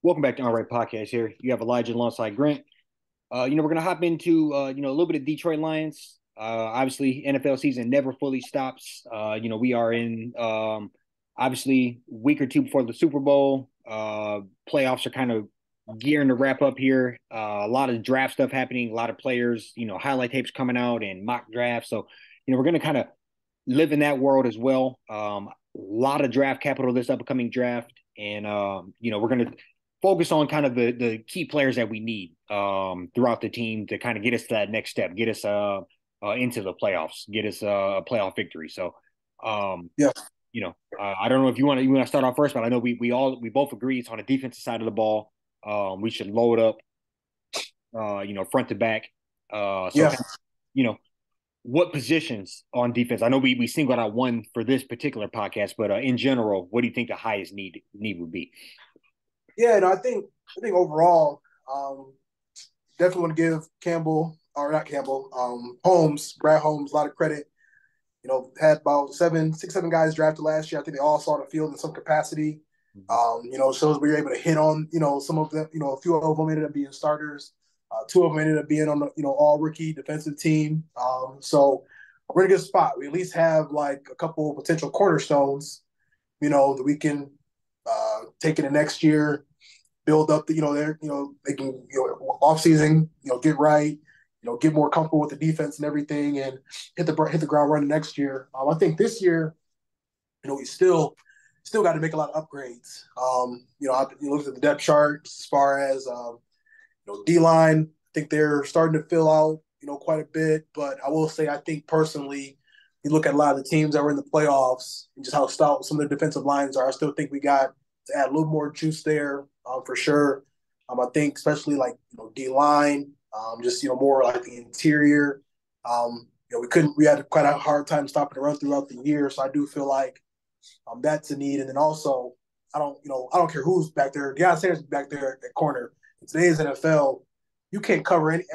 Welcome back to All Right Podcast here. You have Elijah alongside Grant. We're gonna hop into a little bit of Detroit Lions. Obviously, NFL season never fully stops. We are in obviously week or two before the Super Bowl. Playoffs are kind of gearing to wrap up here. A lot of draft stuff happening, a lot of players, highlight tapes coming out and mock drafts. So, we're gonna kind of live in that world as well. A lot of draft capital this upcoming draft, and we're gonna focus on kind of the key players that we need throughout the team to kind of get us to that next step, get us into the playoffs, get us a playoff victory. So, Yeah, I don't know if you want to start off first, but I know we both agree it's on the defensive side of the ball. We should load up, front to back. So, yeah, kind of, you know, what positions on defense? I know we singled out one for this particular podcast, but in general, what do you think the highest need would be? yeah. And I think overall, definitely want to give Campbell or not Campbell, Brad Holmes, a lot of credit. Had about six, seven guys drafted last year. I think they all saw the field in some capacity. Shows we were able to hit on, some of them, a few of them ended up being starters. Two of them ended up being on the, all rookie defensive team. So we're in a good spot. We at least have like a couple potential cornerstones, that we can take it the next year, build up they can, off season, get right, get more comfortable with the defense and everything and hit the ground running next year. I think this year, we still got to make a lot of upgrades. I looked at the depth chart as far as D line. I think they're starting to fill out, quite a bit. But I will say, I think personally, you look at a lot of the teams that were in the playoffs and just how stout some of the defensive lines are. I still think we got to add a little more juice there, for sure. I think especially like D line, just more like the interior. We had quite a hard time stopping the run throughout the year, so I do feel like that's a need. And then also, I don't care who's back there. Deion Sanders back there at corner. In today's NFL, you can't cover any.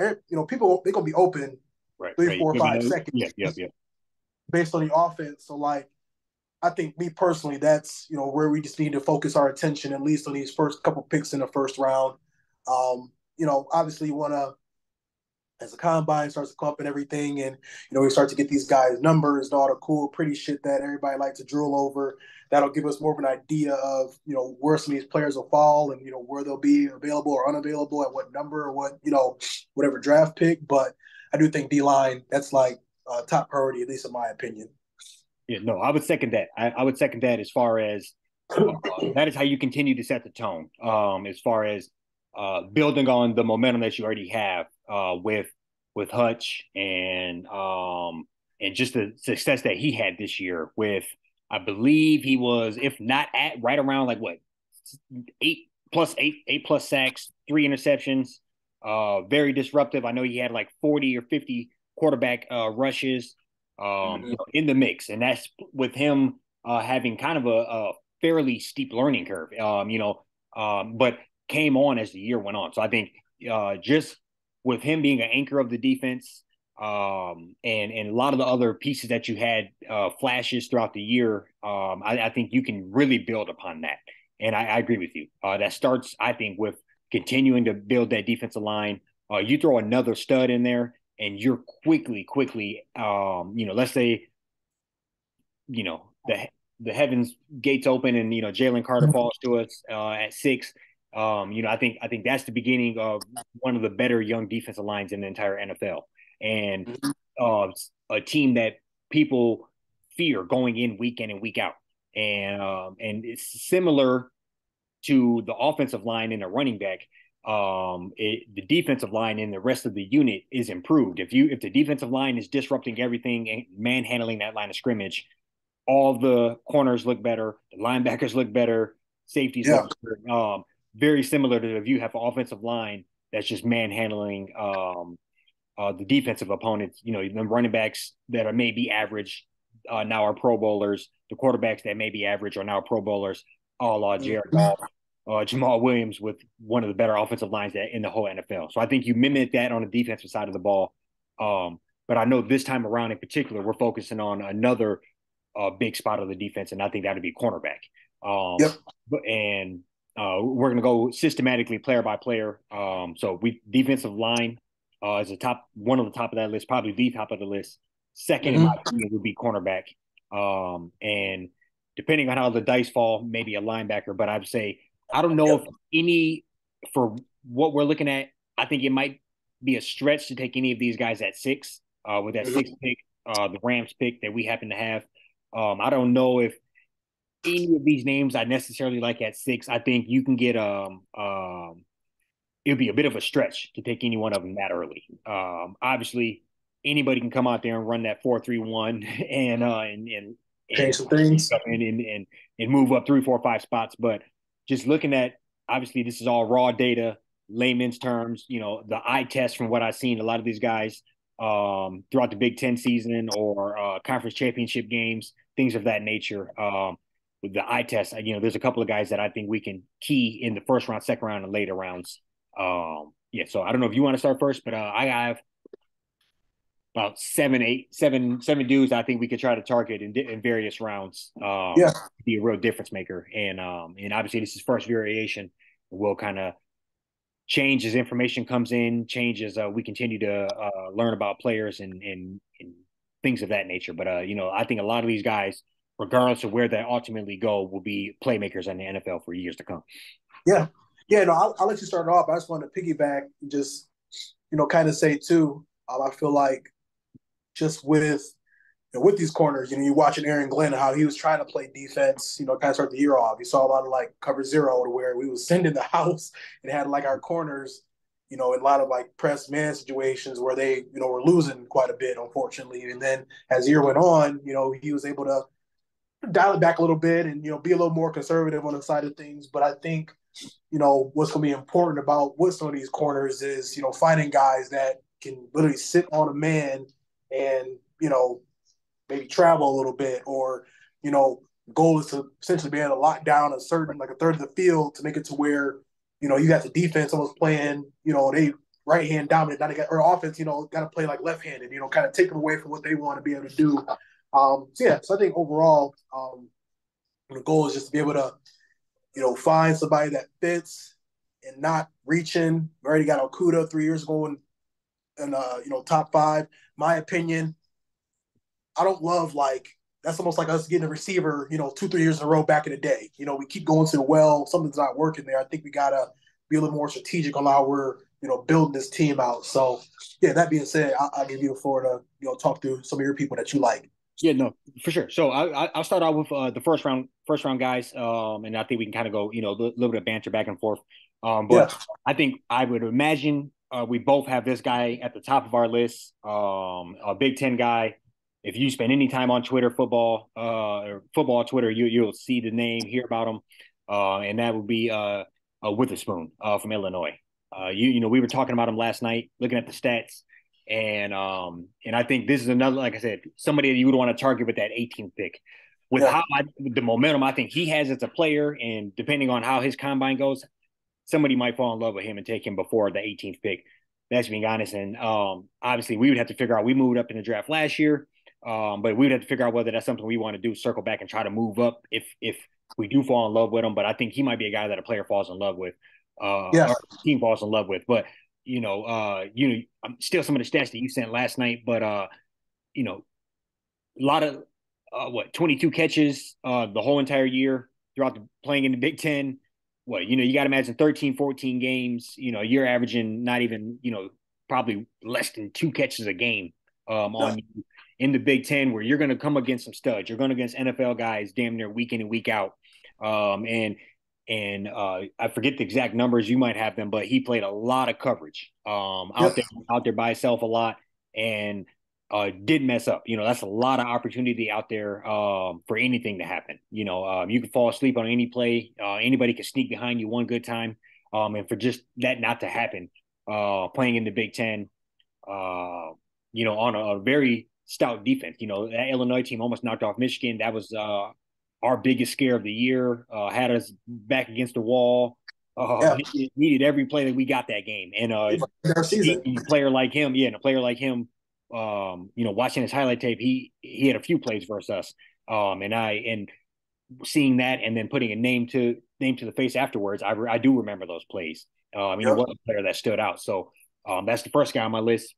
People they're gonna be open Right, three, right. 4, 5 seconds Yeah. based on the offense. So like, I think me personally, that's where we just need to focus our attention at least on these first couple picks in the first round. Obviously, you want to as the combine starts to come up and everything, and we start to get these guys numbers and all the cool, pretty shit that everybody likes to drool over. That'll give us more of an idea of where some of these players will fall and where they'll be available or unavailable at what number or what whatever draft pick. But I do think D line that's like top priority, at least in my opinion. Yeah, no, I would second that. I would second that as far as that is how you continue to set the tone. As far as building on the momentum that you already have with Hutch and just the success that he had this year with I believe he was if not at right around like what 8 plus sacks, 3 interceptions, very disruptive. I know he had like 40 or 50 quarterback rushes Mm-hmm. in the mix, and that's with him having kind of a fairly steep learning curve. But came on as the year went on. So I think just with him being an anchor of the defense, and a lot of the other pieces that you had flashes throughout the year, I think you can really build upon that. And I agree with you. That starts, I think, with continuing to build that defensive line. You throw another stud in there, and you're quickly, let's say, the heavens gates open, and Jalen Carter falls to us at 6. I think that's the beginning of one of the better young defensive lines in the entire NFL, and uh, a team that people fear going in week in and week out, and it's similar to the offensive line and a running back. The defensive line and the rest of the unit is improved. If the defensive line is disrupting everything and manhandling that line of scrimmage, all the corners look better, the linebackers look better, safeties Yeah. look better. Very similar to if you have an offensive line that's just manhandling the defensive opponents. The running backs that are maybe average now are Pro Bowlers. The quarterbacks that may be average are now Pro Bowlers. All Jared Goff, Jamal Williams with one of the better offensive lines that in the whole NFL. So I think you mimic that on the defensive side of the ball. But I know this time around in particular, we're focusing on another big spot of the defense, and I think that would be cornerback. Yep. And We're going to go systematically player by player. So we defensive line is one of the top of that list, probably the top of the list. Second, in my Mm-hmm. opinion, would be cornerback. And depending on how the dice fall, maybe a linebacker. But I'd say I don't know if any for what we're looking at. I think it might be a stretch to take any of these guys at six. With that sixth pick, the Rams pick that we happen to have. I don't know if any of these names I necessarily like at six. I think you can get it would be a bit of a stretch to take any one of them that early. Obviously, anybody can come out there and run that 4-3-1 and Change some things. and move up 3, 4, 5 spots. But just looking at obviously this is all raw data, layman's terms. The eye test from what I've seen, a lot of these guys throughout the Big Ten season or conference championship games, things of that nature. With the eye test, there's a couple of guys that I think we can key in the first round, second round, and later rounds. Yeah, so I don't know if you want to start first, but I have about seven dudes I think we could try to target in various rounds. Yeah. Be a real difference maker, and obviously this is first variation. We'll kind of change as information comes in, change as we continue to learn about players and things of that nature. But I think a lot of these guys, regardless of where they ultimately go, will be playmakers in the NFL for years to come. Yeah. Yeah. No, I'll let you start off. I just want to piggyback and just, kind of say too, I feel like just with these corners, you watching Aaron Glenn, how he was trying to play defense, kind of start the year off. You saw a lot of like cover zero to where we was sending the house and had like our corners, in a lot of like press man situations where they, were losing quite a bit, unfortunately. And then as the year went on, he was able to dial it back a little bit and, be a little more conservative on the side of things. But I think, what's going to be important about with some of these corners is, finding guys that can literally sit on a man and, maybe travel a little bit or, goal is to essentially be able to lock down a certain, like a third of the field to make it to where, you got the defense almost playing, they right hand dominant, or offense, got to play like left handed, kind of take them away from what they want to be able to do. So I think overall, the goal is just to be able to, find somebody that fits and not reaching. We already got Okuda 3 years ago in top 5. My opinion, I don't love that's almost like us getting a receiver, 2-3 years in a row back in the day. We keep going to the well, something's not working there. I think we gotta be a little more strategic on how we're, building this team out. So yeah, that being said, I'll give you the floor to, talk through some of your people that you like. Yeah, no, for sure. So I'll start out with the first round guys, and I think we can kind of go, a little bit of banter back and forth. But Yeah. I think I would imagine we both have this guy at the top of our list, a Big Ten guy. If you spend any time on Twitter, or football Twitter, you'll see the name, hear about him, and that would be Witherspoon from Illinois. We were talking about him last night, looking at the stats. And I think this is another, like I said, somebody that you would want to target with that 18th pick. With the momentum I think he has as a player, and depending on how his combine goes, somebody might fall in love with him and take him before the 18th pick. That's being honest. And obviously, we would have to figure out. We moved up in the draft last year, but we would have to figure out whether that's something we want to do. Circle back and try to move up if we do fall in love with him. But I think he might be a guy that a player falls in love with, or a team falls in love with. But still some of the stats that you sent last night, but a lot of 22 catches the whole entire year throughout playing in the Big Ten. You got to imagine 13, 14 games. You're averaging not even probably less than 2 catches a game on you in the Big Ten, where you're going to come against some studs. You're going against NFL guys damn near week in and week out, and I forget the exact numbers. You might have them, but he played a lot of coverage out there by himself a lot, and didn't mess up. That's a lot of opportunity out there for anything to happen. You can fall asleep on any play. Anybody can sneak behind you one good time, and for just that not to happen, playing in the Big Ten, on a very stout defense. That Illinois team almost knocked off Michigan. That was our biggest scare of the year, had us back against the wall. Needed every play that we got that game. And a player like him, watching his highlight tape, he had a few plays versus us. And seeing that and then putting a name to name to the face afterwards, I do remember those plays. He Yep. was a player that stood out. So that's the first guy on my list.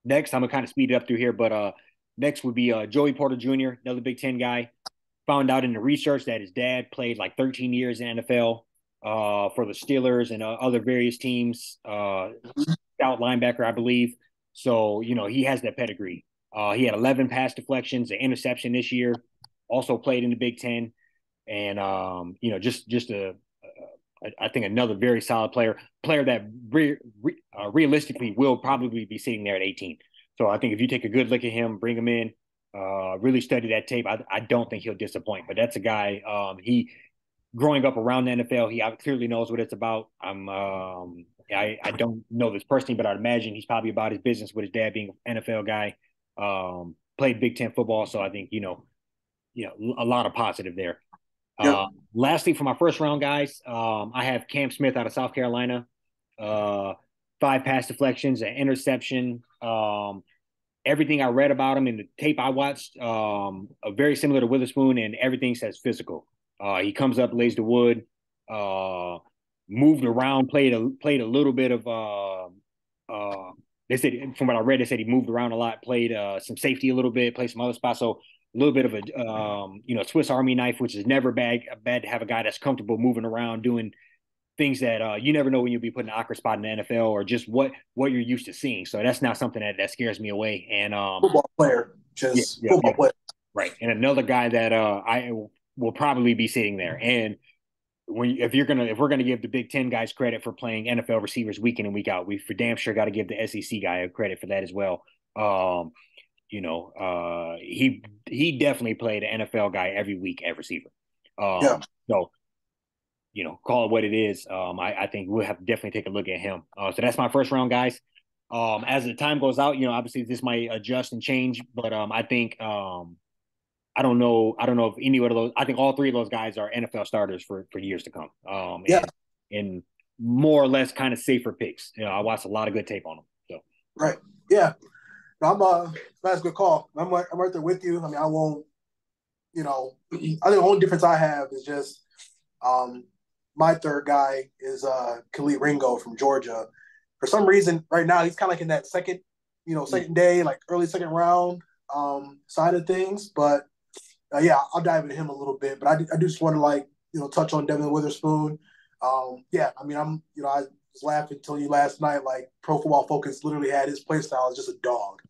Next, I'm gonna kind of speed it up through here, but next would be Joey Porter Jr., another Big Ten guy. Found out in the research that his dad played like 13 years in NFL for the Steelers and other various teams, scout linebacker, I believe. So, he has that pedigree. He had 11 pass deflections, an interception this year, also played in the Big Ten. And, I think another very solid player that realistically will probably be sitting there at 18. So I think if you take a good look at him, bring him in, really study that tape, I don't think he'll disappoint. But that's a guy. He growing up around the NFL, he clearly knows what it's about. I don't know this personally, but I'd imagine he's probably about his business with his dad being an NFL guy. Played Big Ten football, so I think a lot of positive there. Yep. Lastly, for my first round guys, I have Cam Smith out of South Carolina. 5 pass deflections, an interception. Everything I read about him in the tape I watched, very similar to Witherspoon, and everything says physical. He comes up, lays the wood, moved around, played a little bit of. They said, from what I read, they said he moved around a lot, played some safety a little bit, played some other spots. So a little bit of a Swiss Army knife, which is never bad to have a guy that's comfortable moving around, doing things that you never know when you'll be put in an awkward spot in the NFL or just what you're used to seeing. So that's not something that scares me away. And football player, football player. Right. And another guy that I will probably be sitting there. And if we're gonna give the Big Ten guys credit for playing NFL receivers week in and week out, we for damn sure got to give the SEC guy credit for that as well. He definitely played an NFL guy every week at receiver. So call it what it is. I think we'll have to definitely take a look at him. So that's my first round, guys. As the time goes out, obviously this might adjust and change, but I think I don't know if any of those. I think all three of those guys are NFL starters for years to come. And more or less kind of safer picks. I watched a lot of good tape on them. So right, yeah. That's a good call. I'm right there with you. I mean, I won't. I think the only difference I have is just my third guy is Kelee Ringo from Georgia. For some reason, right now he's kind of like in that second day, like early second round side of things. But I'll dive into him a little bit. But I do just want to touch on Devon Witherspoon. I mean, I was laughing until you last night. Like Pro Football Focus literally had his play style as just a dog.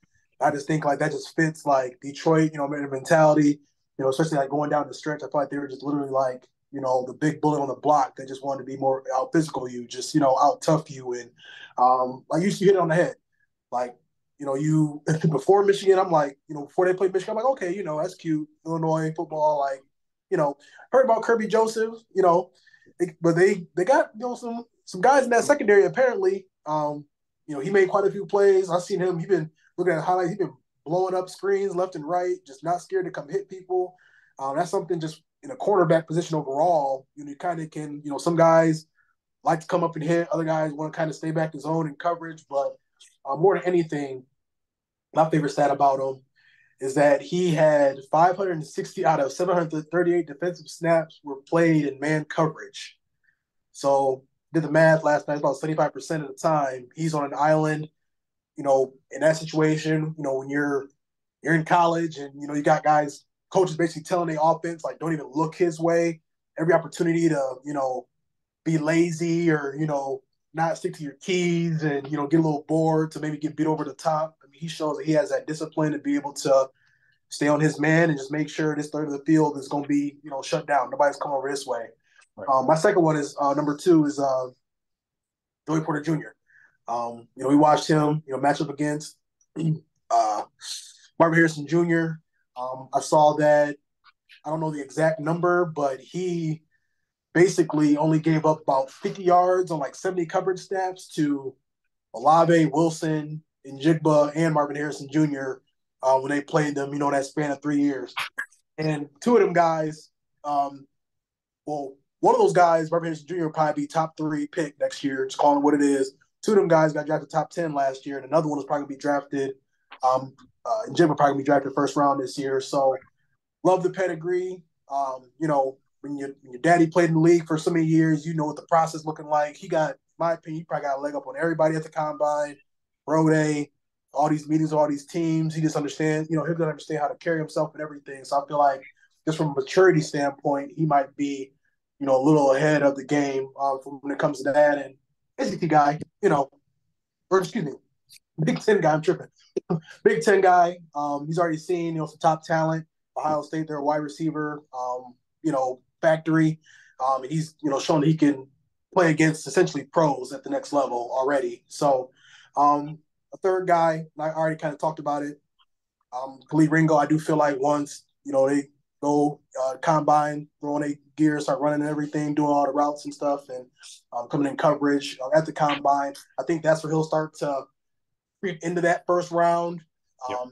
I just think like that just fits like Detroit, mentality. Especially like going down the stretch. I feel like they were just literally like the big bullet on the block. They just wanted to be more out physical you, just out tough you, and like you hit it on the head. Like you before Michigan, I'm like before they played Michigan, I'm like okay, that's cute. Illinois football, like heard about Kirby Joseph, but they got some guys in that secondary apparently. He made quite a few plays. I've seen him. He's been looking at highlights. He's been blowing up screens left and right, just not scared to come hit people. That's something just in a cornerback position overall. You kind of can, some guys like to come up and hit. Other guys want to kind of stay back in zone and coverage. But more than anything, my favorite stat about him is that he had 560 out of 738 defensive snaps were played in man coverage. So did the math last night, about 75% of the time he's on an island. In that situation, when you're in college and you got guys, coaches basically telling the offense like don't even look his way. Every opportunity to be lazy or not stick to your keys and get a little bored to maybe get beat over the top. I mean, he shows that he has that discipline to be able to stay on his man and just make sure this third of the field is going to be shut down. Nobody's coming over this way. Right. My second one is number 2 is Joey Porter Jr. We watched him, match up against Marvin Harrison Jr. I saw that, I don't know the exact number, but he basically only gave up about 50 yards on like 70 coverage snaps to Olave, Wilson, Njigba, and Marvin Harrison Jr. When they played them, that span of 3 years. And 2 of them guys, one of those guys, Marvin Harrison Jr. will probably be top 3 pick next year, just calling it what it is. 2 of them guys got drafted top 10 last year, and another one was probably going to be drafted. Jim will probably be drafted first round this year. So love the pedigree. when your daddy played in the league for so many years, you know what the process looking like. He got, in my opinion, he probably got a leg up on everybody at the combine, pro day, all these meetings, all these teams. He just understands, he's gonna understand how to carry himself and everything. So I feel like just from a maturity standpoint, he might be, a little ahead of the game from when it comes to that. And SEC guy, or excuse me, Big Ten guy. I'm tripping. Big Ten guy. He's already seen, some top talent. Ohio State, their wide receiver, factory. And he's, shown that he can play against essentially pros at the next level already. So, a third guy, I already kind of talked about it. Kelee Ringo, I do feel like once, they go combine, throwing their gear, start running and everything, doing all the routes and stuff, and coming in coverage at the combine, I think that's where he'll start to creep into that first round,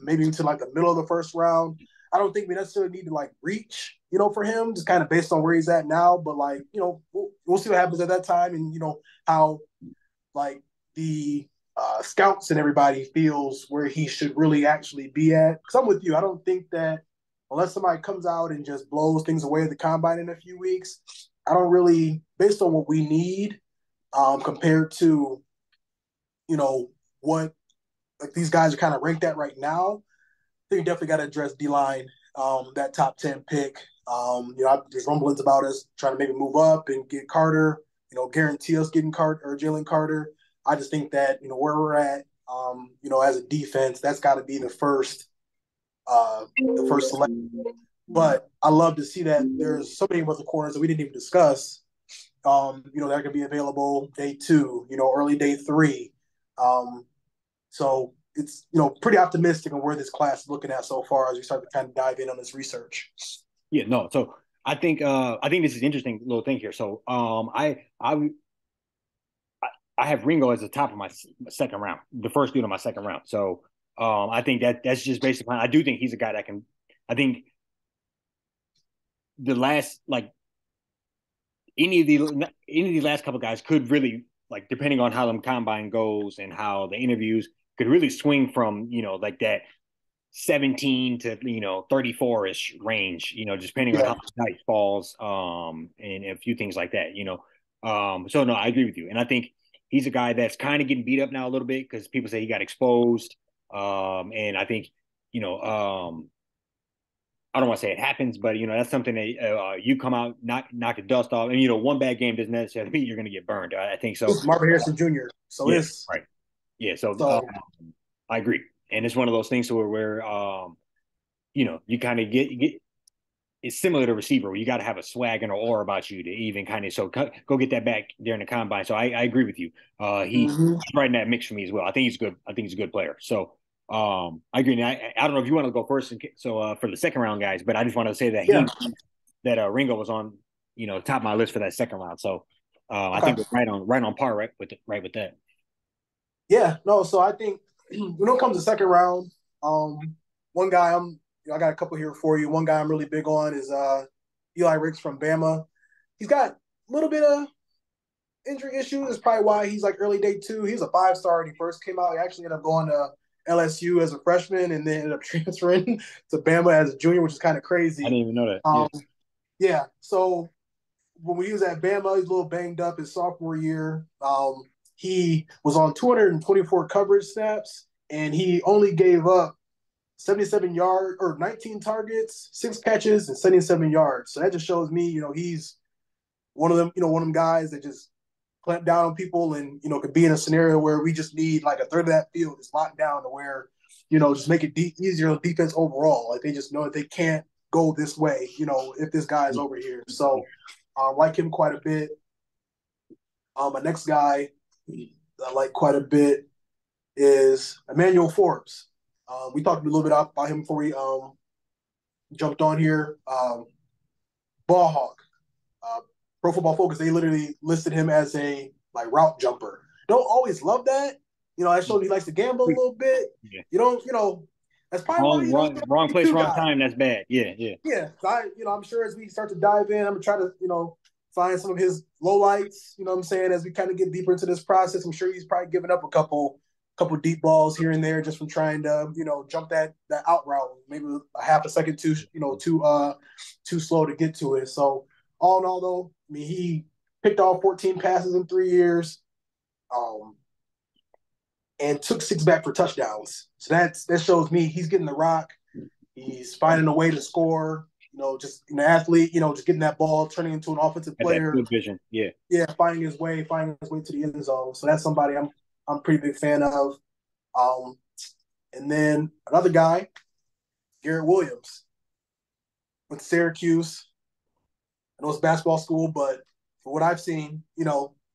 maybe into like the middle of the first round. I don't think we necessarily need to like reach, for him, just kind of based on where he's at now. But like, we'll see what happens at that time, and how like the scouts and everybody feels where he should really actually be at. Because I'm with you. I don't think that unless somebody comes out and just blows things away at the combine in a few weeks, I don't really, based on what we need, compared to, what like these guys are kind of ranked at right now. I think you definitely got to address D-line, that top 10 pick. There's rumblings about us trying to maybe move up and get Carter, guarantee us getting Carter or Jalen Carter. I just think that, where we're at, as a defense, that's got to be the first selection. But I love to see that there's so many other corners that we didn't even discuss, that could be available day 2, early day 3. So it's, pretty optimistic on where this class is looking at so far as we start to kind of dive in on this research. Yeah, no. So I think this is an interesting little thing here. So I have Ringo as the top of my second round, the first dude on my second round. So I think that's just based upon. I do think he's a guy that can. I think the last like any of the last couple of guys could really, like, depending on how the combine goes and how the interviews, could really swing from like that 17 to 34-ish range, just depending on how the dice falls, and a few things like that. So no, I agree with you, and I think he's a guy that's kind of getting beat up now a little bit because people say he got exposed, and I think I don't want to say it happens, but that's something that you come out, knock the dust off, and one bad game doesn't necessarily mean you're going to get burned. I think so. It's Marvin Harrison Jr. So yeah, it's right. Yeah, so I agree, and it's one of those things where you kind of get. It's similar to receiver where you got to have a swag and an aura about you to even kind of go get that back during the combine. So I agree with you. He's right in that mix for me as well. I think he's good. I think he's a good player. So I agree. I don't know if you want to go first. So for the second round guys, but I just want to say that Ringo was on top of my list for that second round. So I think we're right on par with that. Yeah, no. So I think when it comes to second round, one guy I got a couple here for you. One guy I'm really big on is Eli Ricks from Bama. He's got a little bit of injury issues. That's probably why he's like early day 2. He was a 5-star when he first came out. He actually ended up going to LSU as a freshman and then ended up transferring to Bama as a junior, which is kind of crazy. I didn't even know that. Yeah. So when he was at Bama, he was a little banged up his sophomore year. He was on 224 coverage snaps, and he only gave up 77 yards or 19 targets, 6 catches, and 77 yards. So that just shows me, he's one of them guys that just clamp down on people and, could be in a scenario where we just need like a third of that field is locked down to where, just make it easier on defense overall. Like they just know that they can't go this way, if this guy is over here. So I like him quite a bit. My next guy I like quite a bit is Emmanuel Forbes. We talked a little bit about him before we jumped on here. Ball hawk. Pro Football Focus, they literally listed him as a route jumper. Don't always love that. I showed he likes to gamble a little bit. Yeah. That's probably wrong place, wrong time. That's bad. Yeah. Yeah. I'm sure as we start to dive in, I'm gonna try to, find some of his lowlights, what I'm saying, as we kind of get deeper into this process. I'm sure he's probably given up a couple deep balls here and there just from trying to, jump that out route, maybe a half a second too slow to get to it. So all in all, though, I mean, he picked off 14 passes in 3 years, um, and took 6 back for touchdowns. So that shows me he's getting the rock. He's finding a way to score. Just an athlete. Just getting that ball, turning into an offensive Had that player. good vision. Yeah. Yeah, finding his way to the end zone. So that's somebody I'm a pretty big fan of. Um, and then another guy, Garrett Williams, went to Syracuse. I know it's basketball school, but for what I've seen,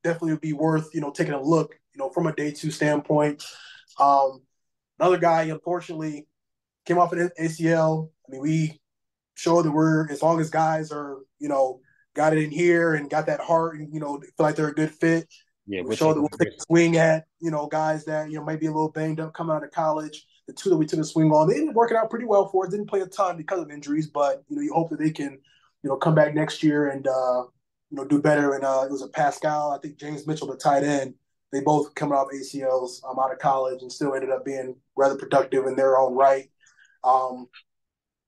definitely would be worth, taking a look, from a day two standpoint. Um, Another guy, unfortunately, came off an ACL. I mean, we show that we're, as long as guys are, got it in here and got that heart and, feel like they're a good fit. Yeah. We show that we'll take a swing at, guys that, might be a little banged up coming out of college. The two that we took a swing on, they ended working out pretty well for us. Didn't play a ton because of injuries, but, you hope that they can, come back next year and, do better. And it was a Pascal, I think James Mitchell, the tight end. They both coming off ACLs out of college and still ended up being rather productive in their own right.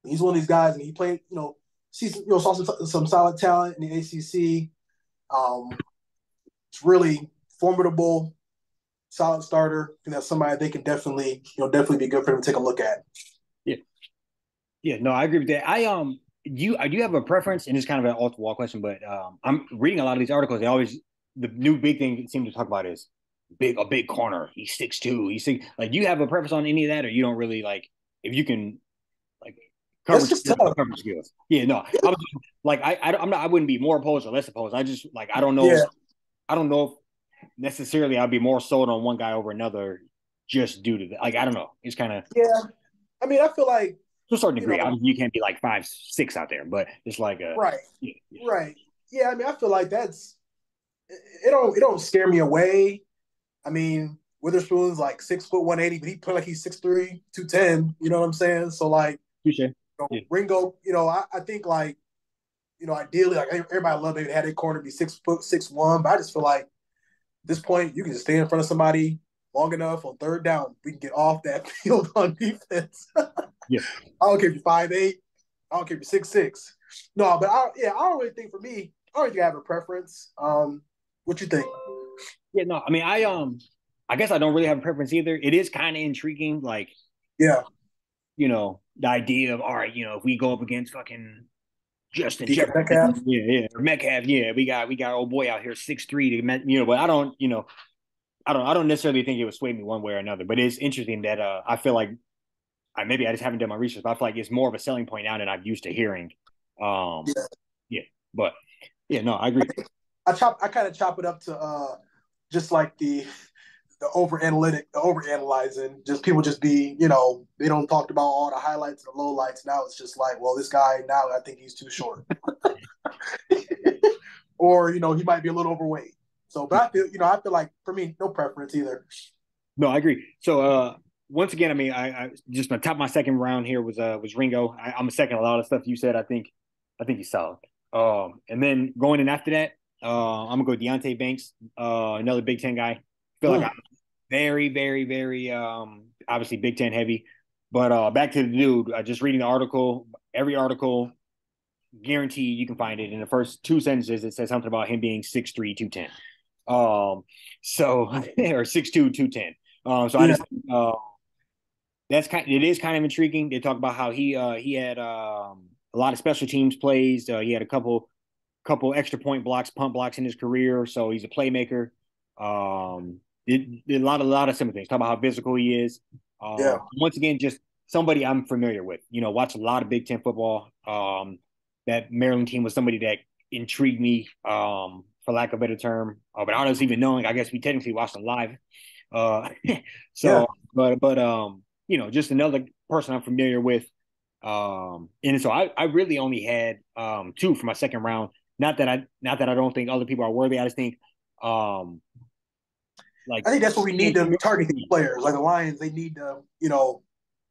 He's one of these guys, and he played, saw some solid talent in the ACC. It's really formidable, solid starter. I think that's somebody they can definitely be good for them to take a look at. Yeah, yeah, no, I agree with that. I do have a preference, and it's kind of an off the wall question, but I'm reading a lot of these articles. The new big thing they seem to talk about is a big corner. He's 6'2". Like, do you have a preference on any of that, or you don't really like if you can like coverage skills? Yeah, no, I was like I wouldn't be more opposed or less opposed. I just like I don't know. Yeah. I don't know if necessarily I'd be more sold on one guy over another just due to that. Like I don't know. It's kind of I mean, I feel like to a certain degree. You can't be like 5'6" out there, but it's like right. Yeah, I mean, I feel like it don't scare me away. I mean, Witherspoon's like 6'1", 180, but he play like he's 6'3", 210. You know what I'm saying? So like, Ringo, I think like, ideally, like everybody love maybe had their corner be 6', 6'1", but I just feel like at this point you can just stay in front of somebody long enough on third down. We can get off that field on defense. Yeah, I don't care if you're 5'8". I don't care if you're 6'6". No, but I don't really think for me. I don't think I have a preference. What you think? Yeah, no, I mean, I guess I don't really have a preference either. It is kind of intriguing, like, yeah, the idea of all right, if we go up against fucking Justin Jefferson, or Metcalf, we got old boy out here 6'3" to, but I don't necessarily think it would sway me one way or another. But it's interesting that I feel like maybe I just haven't done my research, but I feel like it's more of a selling point now than I'm used to hearing. But yeah, no, I agree. I kind of chop it up to just like the over analyzing. Just people just be, they don't talk about all the highlights and the lowlights. Now it's just like, well, this guy now I think he's too short, or he might be a little overweight. So, but I feel like for me, no preference either. No, I agree. So, once again, I mean, I just my top of my second round here was Ringo. I'm a second a lot of stuff you said. I think he's solid. And then going in after that, I'm gonna go Deonte Banks, another Big Ten guy. I feel like I'm very, very, very obviously Big Ten heavy. But back to the dude, just reading the article, every article, guaranteed you can find it in the first two sentences. It says something about him being 6'3", 210. So or 6'2", 210. So I just it is kind of intriguing. They talk about how he had a lot of special teams plays. He had a couple extra point blocks, punt blocks in his career. So he's a playmaker. Did a lot of similar things. Talk about how physical he is. Once again, just somebody I'm familiar with. Watch a lot of Big Ten football. That Maryland team was somebody that intrigued me, for lack of a better term. But I was even knowing, I guess we technically watched them live. But just another person I'm familiar with. And so I really only had two for my second round. Not that I don't think other people are worthy. I just think I think that's what we need to target these players. Like the Lions, they need to,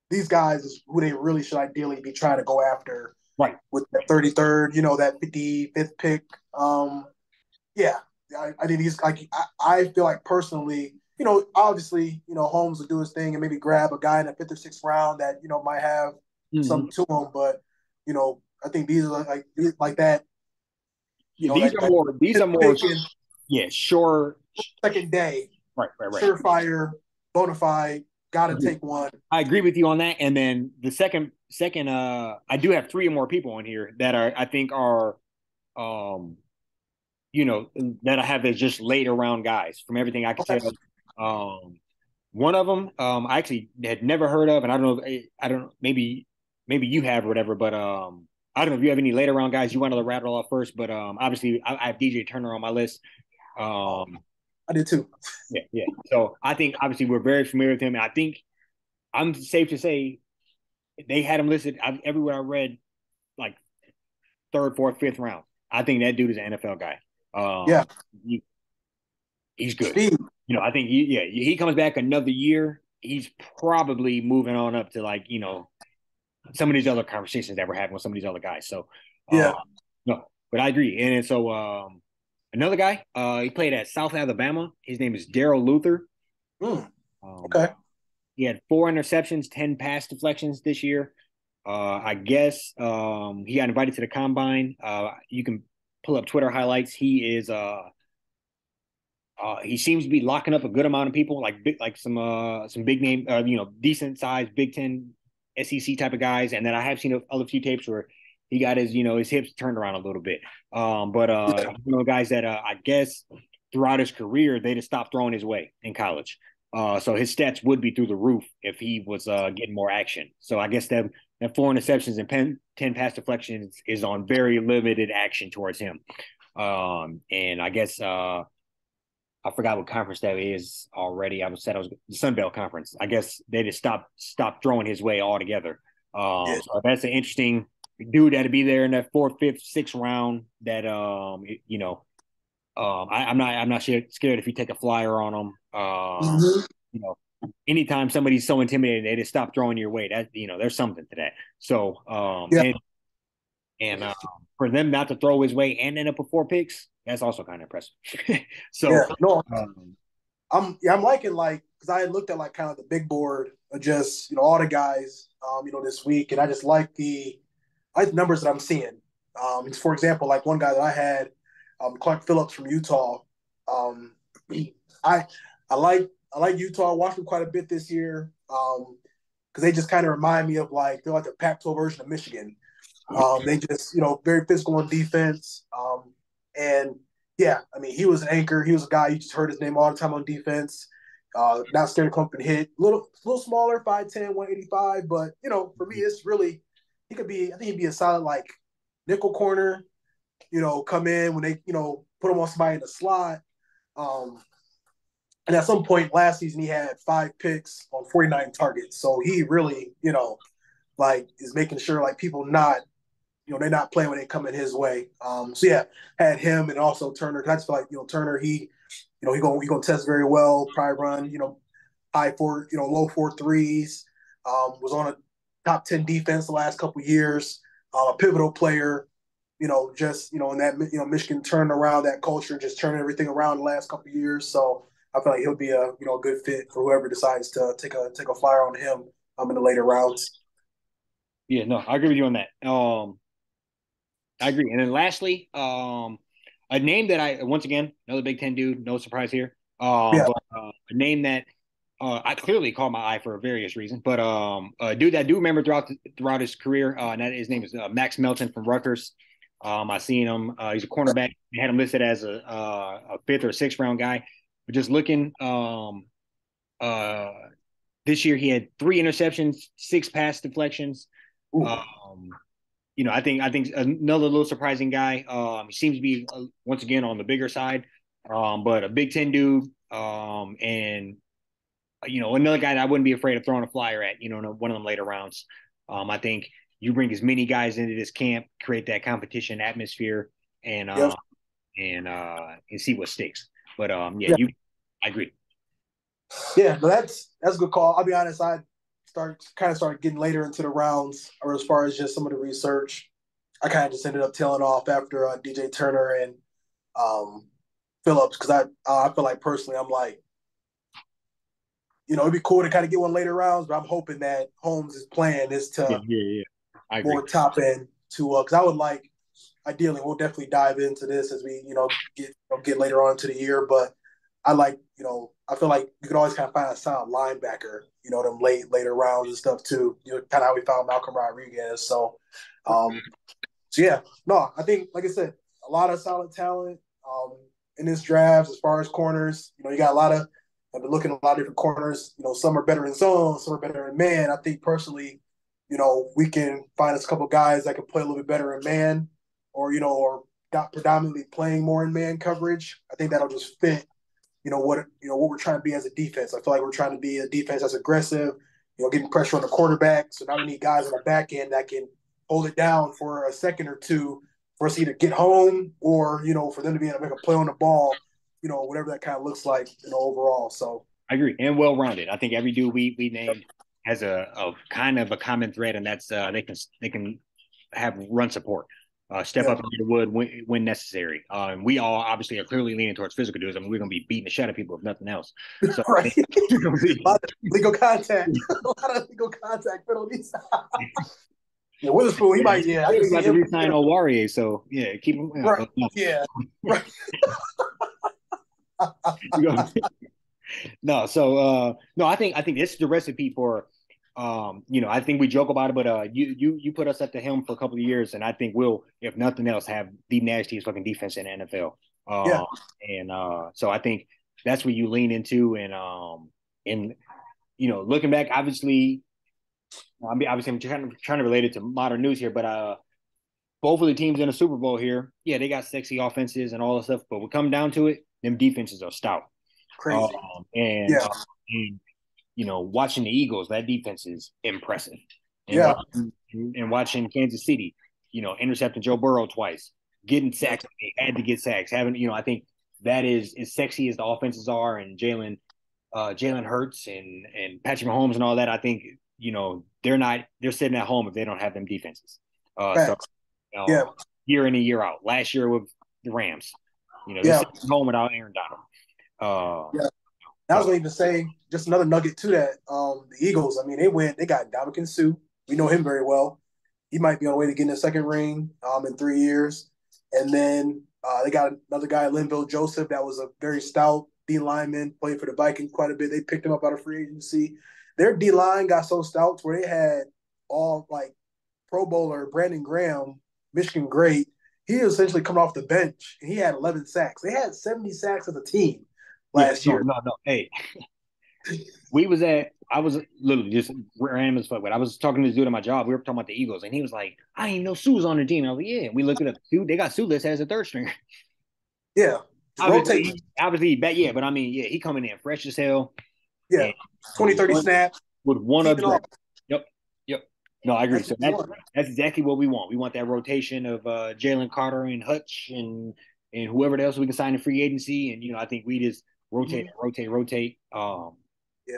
these guys is who they really should ideally be trying to go after. Right. With that 33rd, that 55th pick. I think these I feel like personally, obviously, Holmes will do his thing and maybe grab a guy in the 5th or 6th round that, might have something to him. But, I think these are like that Yeah, That, that these are more, pick in yeah, sure. second day, Right. surefire, bona fide, got to take one. I agree with you on that. And then the second, I do have three or more people on here that I think are, um, that I have as just later round guys from everything I can Okay. tell. Um, One of them, I actually had never heard of, and I don't know, maybe you have or whatever, but I don't know if you have any later round guys you want to rattle off first, but obviously I have DJ Turner on my list. Um, I did too. yeah. So I think obviously we're very familiar with him, and I think I'm safe to say they had him listed everywhere I read, like third, fourth, fifth round. I think that dude is an NFL guy. Yeah. He, he's good. Speed. I think he comes back another year. He's probably moving on up to some of these other conversations that we're having with some of these other guys. So Yeah. no, but I agree. And so another guy, he played at South Alabama. His name is Darrell Luter. Okay. He had 4 interceptions, 10 pass deflections this year. I guess he got invited to the combine. You can pull up Twitter highlights. He seems to be locking up a good amount of people, like some big name, decent sized Big Ten, SEC type of guys. And then I have seen a few tapes where he got his hips turned around a little bit. Guys that I guess throughout his career they just stopped throwing his way in college. So his stats would be through the roof if he was getting more action. So I guess that 4 interceptions and 10 pass deflections is on very limited action towards him. And I guess I forgot what conference that is already. I was the Sun Belt Conference. I guess they just stopped throwing his way altogether. So that's an interesting dude that'd be there in that 4th, 5th, 6th round. That I'm not scared if you take a flyer on them. You know, anytime somebody's so intimidating, they just stop throwing your way. That there's something to that. So for them not to throw his way and end up with 4 picks, that's also kind of impressive. So No, I'm liking because I had looked at kind of the big board of just all the guys this week, and I just like the numbers that I'm seeing. For example, like one guy that I had, Clark Phillips from Utah. I like Utah. I watched them quite a bit this year because they just kind of remind me of they're like the Pac-12 version of Michigan. They just very physical on defense. And yeah, I mean he was an anchor. He was a guy you just heard his name all the time on defense. Not scared to come up and hit. A little smaller, 5'10", 185. But for me, it's really I think he'd be a solid nickel corner. Come in when they put him on somebody in the slot. And at some point last season, he had 5 picks on 49 targets. So he really, is making sure people not, they're not playing when they come in his way. So yeah, had him and also Turner. I just feel like Turner, he gonna test very well. Probably run high 4, low 4.3s. Was on a top 10 defense the last couple of years. A pivotal player. Just in that Michigan turned around that culture, just turning everything around the last couple of years. So I feel like he'll be a good fit for whoever decides to take a flyer on him in the later rounds. Yeah, no, I agree with you on that. I agree. And then lastly, a name that I once again another Big Ten dude, no surprise here. Yeah. But a name that I clearly caught my eye for various reasons. But a dude that I do remember throughout his career, and his name is Max Melton from Rutgers. I seen him. He's a cornerback. They had him listed as a 5th or 6th round guy. But just looking, this year he had 3 interceptions, 6 pass deflections. I think another little surprising guy. He seems to be once again on the bigger side, but a Big Ten dude, and another guy that I wouldn't be afraid of throwing a flyer at. One of them later rounds. I think you bring as many guys into this camp, create that competition atmosphere, and Yep. and see what sticks. But I agree. Yeah, but that's a good call. I'll be honest, I started getting later into the rounds, or as far as just some of the research. I kind of just ended up tailing off after DJ Turner and Phillips because I feel like personally I'm like, it'd be cool to kind of get one later rounds, but I'm hoping that Holmes' plan is to Yeah. I agree. more top end to because I would like ideally, we'll definitely dive into this as we get later on into the year. But I feel like you can always kind of find a sound linebacker, them later rounds and stuff too. Kind of how we found Malcolm Rodriguez. So yeah, no, I think like I said, a lot of solid talent in this draft as far as corners. You got a lot of. I've been looking at a lot of different corners. Some are better in zone, some are better in man. I think personally, we can find us a couple guys that can play a little bit better in man, or not predominantly playing more in man coverage. I think that'll just fit, what we're trying to be as a defense. I feel like we're trying to be a defense that's aggressive, getting pressure on the quarterback. So now we need guys on the back end that can hold it down for a second or two for us to either get home or, for them to be able to make a play on the ball, whatever that kind of looks like, overall. So I agree. And well-rounded. I think every dude we named has a kind of a common thread, and that's they can have run support, step up into the wood when necessary. We all obviously are clearly leaning towards physical dudes. I mean, we're going to be beating the shit out of people if nothing else. So, right. A lot of legal contact. A lot of legal contact penalties. Yeah, Witherspoon, he might, yeah. I can see him. To re-sign Owarie, so yeah, keep him. Right. Yeah. Right. No, so no, I think this is the recipe for I think we joke about it, but you put us at the helm for a couple of years, and I think we'll, if nothing else, have the nastiest fucking defense in the NFL. And so I think that's what you lean into, and looking back, obviously I'm trying to relate it to modern news here, but both of the teams in the Super Bowl here, yeah, they got sexy offenses and all that stuff, but when it comes down to it, them defenses are stout. Crazy. And watching the Eagles, that defense is impressive. And watching Kansas City, intercepting Joe Burrow twice, getting sacks, they had to get sacks. I think that is as sexy as the offenses are, and Jalen Hurts and Patrick Mahomes and all that. I think they're sitting at home if they don't have them defenses. Year in and year out. Last year with the Rams, they're sitting at home without Aaron Donald. I was going to say just another nugget to that. The Eagles, I mean, they got Ndamukong Suh. We know him very well. He might be on the way to getting a second ring in 3 years. And then they got another guy, Linville Joseph, that was a very stout D lineman, played for the Vikings quite a bit. They picked him up out of free agency. Their D line got so stout where they had all like Pro Bowler Brandon Graham, Michigan great. He was essentially coming off the bench, and he had 11 sacks. They had 70 sacks as a team last year. No. Hey, I was literally just random as fuck, but I was talking to this dude at my job. We were talking about the Eagles, and he was like, I didn't even know Sue was on the team. I was like, yeah. We looked it up. Dude, they got Sue list as a third stringer. Yeah. Obviously, but I mean, yeah, he coming in fresh as hell. Yeah. 20, 30 snaps. With one up draft. Yep. No, I agree. So that's exactly what we want. We want that rotation of Jalen Carter and Hutch and whoever else we can sign in free agency. And, I think we just rotate.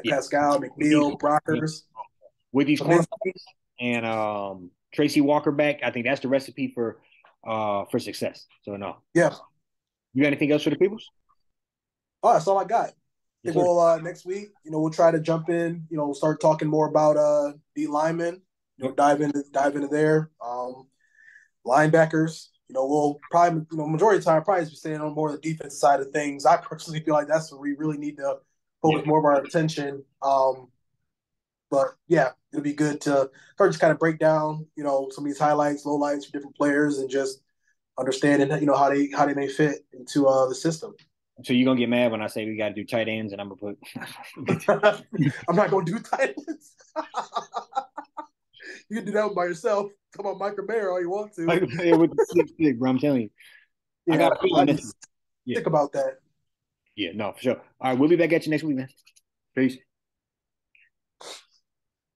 Pascal, McNeil, Brockers. With these cornerbacks and Tracy Walker back, I think that's the recipe for success. So, no. Yeah. You got anything else for the peoples? Oh, that's all I got. I think we'll next week, we'll try to jump in, start talking more about D linemen, dive into there. Linebackers, we'll probably, majority of the time, probably be staying on more of the defense side of things. I personally feel like that's where we really need to focus more of our attention. But yeah, it'll be good to start to kind of break down, some of these highlights, lowlights for different players, and just understanding, how they may fit into the system. So you're gonna get mad when I say we got to do tight ends, and I'm gonna put. I'm not gonna do tight ends. You can do that by yourself. Talk about Mike Romero all you want to. Mike Romero with the stick, bro. I'm telling you. Yeah, I got a feeling think about that. Yeah, no, for sure. All right, we'll be back at you next week, man. Peace.